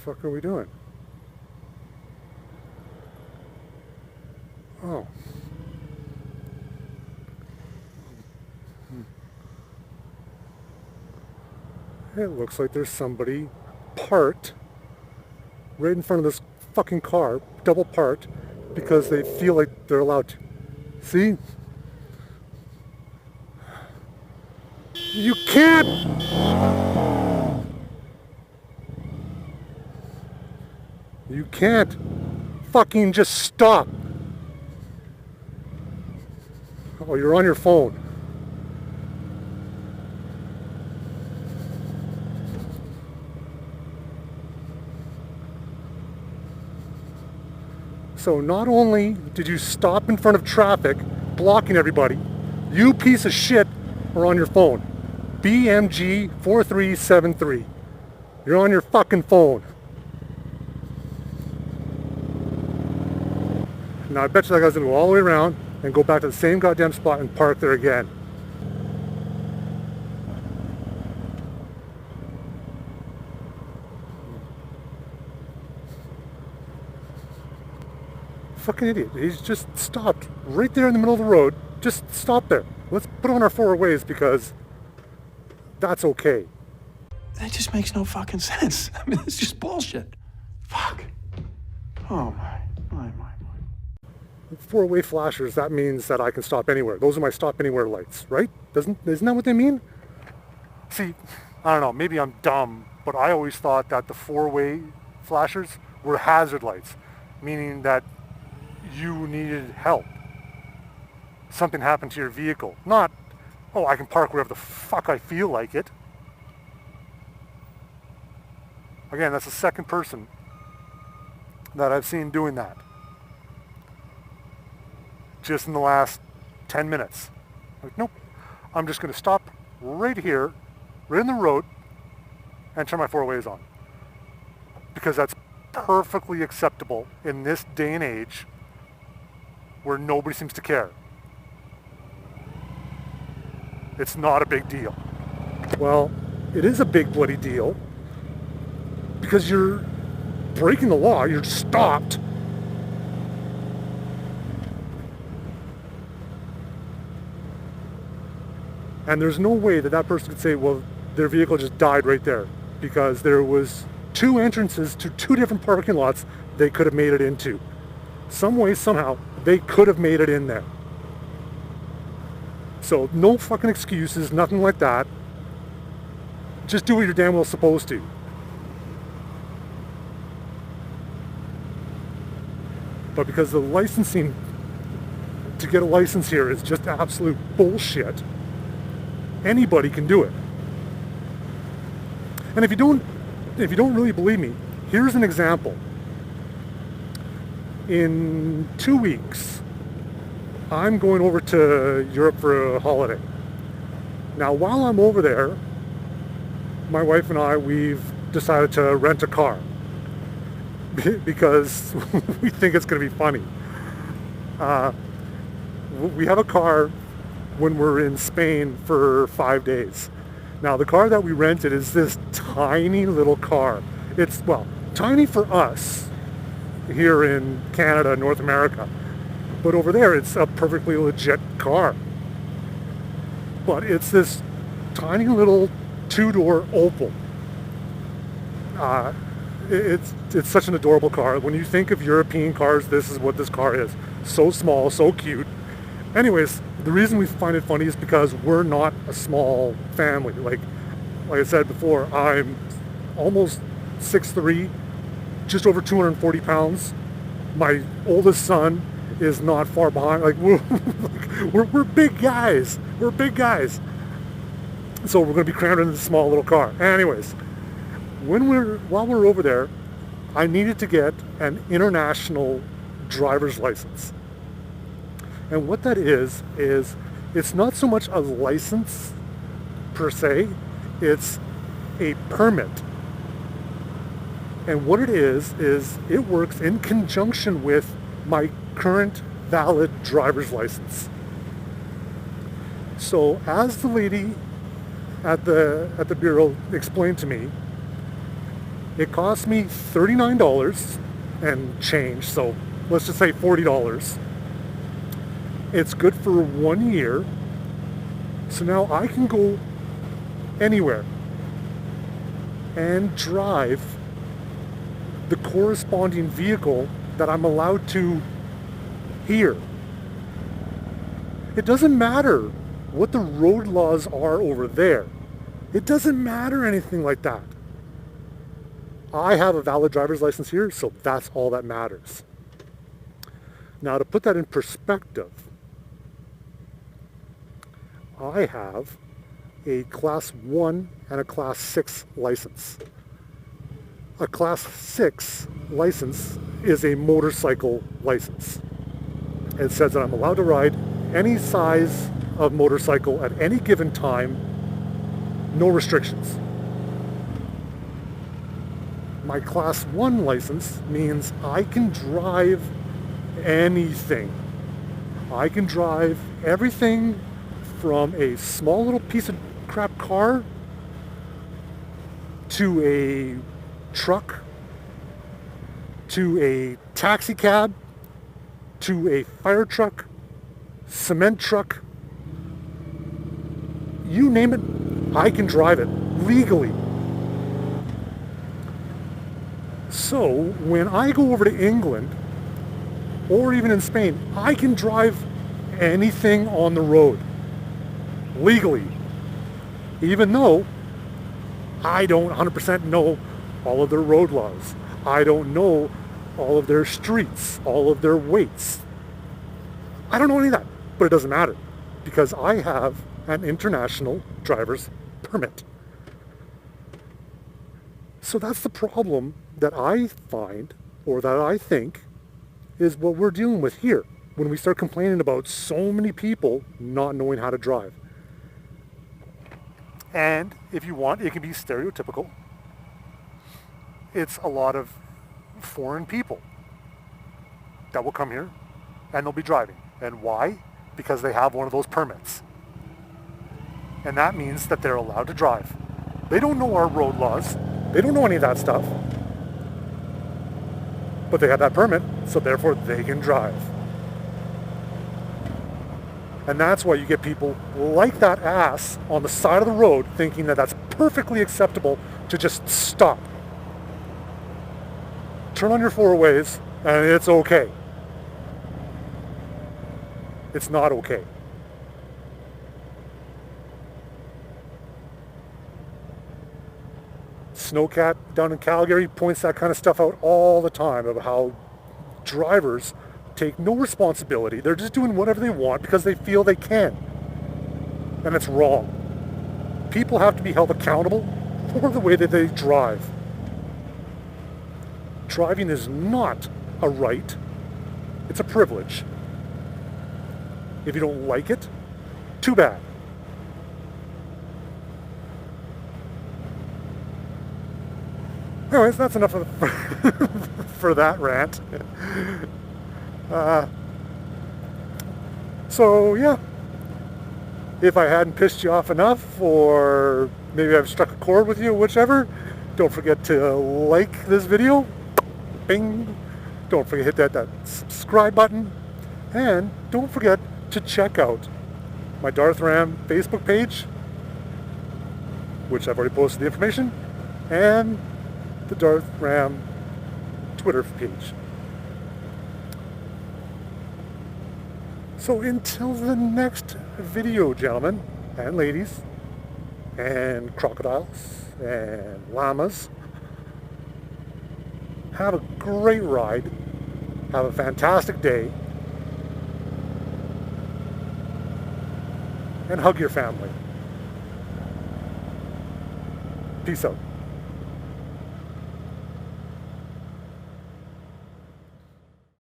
fuck are we doing? Oh. It looks like there's somebody parked right in front of this fucking car, double parked, because they feel like they're allowed to. See? You can't! You can't fucking just stop. Oh, you're on your phone. So not only did you stop in front of traffic, blocking everybody, you piece of shit are on your phone. BMG 4373. You're on your fucking phone. Now I bet you that guy's gonna go all the way around and go back to the same goddamn spot and park there again. Fucking idiot. He's just stopped right there in the middle of the road. Just stop there. Let's put on our four ways because that's okay. That just makes no fucking sense. I mean, it's just bullshit. Fuck. Oh my. Four-way flashers, that means that I can stop anywhere. Those are my stop anywhere lights, right? Isn't that what they mean? See, I don't know, maybe I'm dumb, but I always thought that the four-way flashers were hazard lights, meaning that you needed help. Something happened to your vehicle. Not, oh, I can park wherever the fuck I feel like it. Again, that's the second person that I've seen doing that. Just in the last 10 minutes. Like, nope, I'm just gonna stop right here, right in the road, and turn my four ways on. Because that's perfectly acceptable in this day and age where nobody seems to care. It's not a big deal. Well, it is a big bloody deal because you're breaking the law, you're stopped. And there's no way that that person could say, well, their vehicle just died right there because there was two entrances to two different parking lots they could have made it into. Some way, somehow, they could have made it in there. So no fucking excuses, nothing like that. Just do what you're damn well supposed to. But because the licensing to get a license here is just absolute bullshit, anybody can do it. And if you don't really believe me, here's an example. In 2 weeks, I'm going over to Europe for a holiday. Now, while I'm over there, my wife and I, we've decided to rent a car because we think it's going to be funny. We have a car when we're in Spain for 5 days. Now the car that we rented is this tiny little car. It's, well, tiny for us here in Canada, North America. But over there it's a perfectly legit car. But it's this tiny little two-door Opel. It's such an adorable car. When you think of European cars, this is what this car is. So small, so cute. Anyways, the reason we find it funny is because we're not a small family. Like I said before, I'm almost 6'3", just over 240 pounds. My oldest son is not far behind. Like we're big guys. We're big guys. So we're going to be crammed into this small little car. Anyways, while we're over there, I needed to get an international driver's license. And what that is it's not so much a license per se, it's a permit. And what it is it works in conjunction with my current valid driver's license. So as the lady at the bureau explained to me, It cost me $39 and change, so let's just say $40. It's good for 1 year, so now I can go anywhere and drive the corresponding vehicle that I'm allowed to here. It doesn't matter what the road laws are over there. It doesn't matter anything like that. I have a valid driver's license here, so that's all that matters. Now, to put that in perspective, I have a Class 1 and a Class 6 license. A Class 6 license is a motorcycle license. It says that I'm allowed to ride any size of motorcycle at any given time, no restrictions. My Class 1 license means I can drive anything. I can drive everything from a small little piece of crap car to a truck to a taxi cab to a fire truck, cement truck, you name it, I can drive it legally. So when I go over to England, or even in Spain, I can drive anything on the road legally, even though I don't 100% know all of their road laws. I don't know all of their streets, all of their weights. I don't know any of that, but it doesn't matter because I have an international driver's permit. So that's the problem that I find, or that I think, is what we're dealing with here when we start complaining about so many people not knowing how to drive. And if you want, it can be stereotypical. It's a lot of foreign people that will come here and they'll be driving. And why? Because they have one of those permits. And that means that they're allowed to drive. They don't know our road laws. They don't know any of that stuff. But they have that permit, so therefore they can drive. And that's why you get people like that ass on the side of the road thinking that that's perfectly acceptable to just stop. Turn on your four-ways and it's okay. It's not okay. Snowcat down in Calgary points that kind of stuff out all the time about how drivers take no responsibility. They're just doing whatever they want because they feel they can. And it's wrong. People have to be held accountable for the way that they drive. Driving is not a right. It's a privilege. If you don't like it, too bad. Anyways, that's enough of for that rant. So yeah, if I hadn't pissed you off enough, or maybe I've struck a chord with you, whichever, don't forget to like this video. Bing. Don't forget to hit that subscribe button. And don't forget to check out my Darth Ram Facebook page, which I've already posted the information, and the Darth Ram Twitter page. So until the next video, gentlemen and ladies and crocodiles and llamas, have a great ride, have a fantastic day, and hug your family. Peace out.